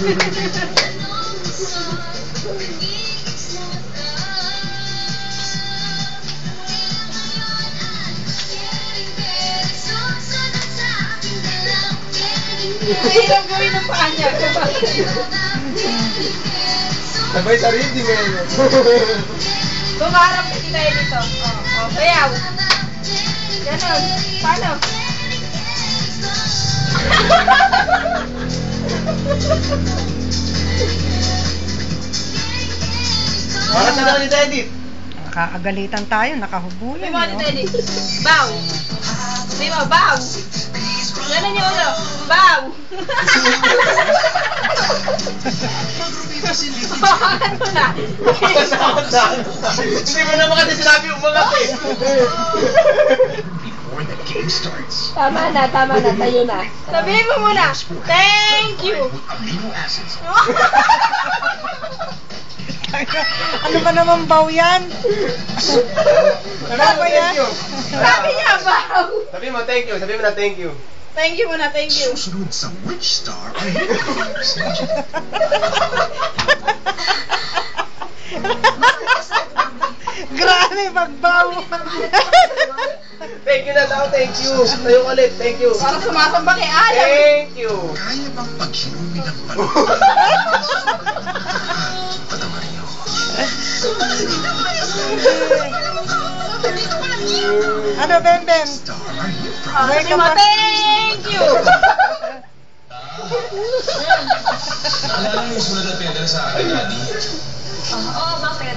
Mahirap gawin ng paa niya. Sabay sa rin, di mo yun. Tumarap kasi tayo dito. O, sayaw. Ganon. Paano? Para sa lang ni Edith. Nakaagalitan tayo, nakahubulan. Sabi mo, Tito Edith. Bow. Sabi mo, bow. Ganon yung ulo. Bow. Ano na? Hindi mo naman kasi sinabi yung mga Tama na. Tayo na. Sabihin mo muna. Thank you. Ano ba naman baw yan? Ano ba yan? Sabi niya, bow. Sabi mo, thank you. Sabi mo na thank you. Thank you muna, thank you. Susunod sa Which Star ay Grabe, magbaw. Thank you na daw, thank you. Tayo ulit, thank you. Parang sumasamba kay Adam. Thank you. kaya bang paghinumi ng panahon? Patawarin niyo. Ano, Bembem? Star are you from? Sabi mo, thank you. Naalala mo yung sulat na pinadala sa akin, Daddy? Oo, bakit?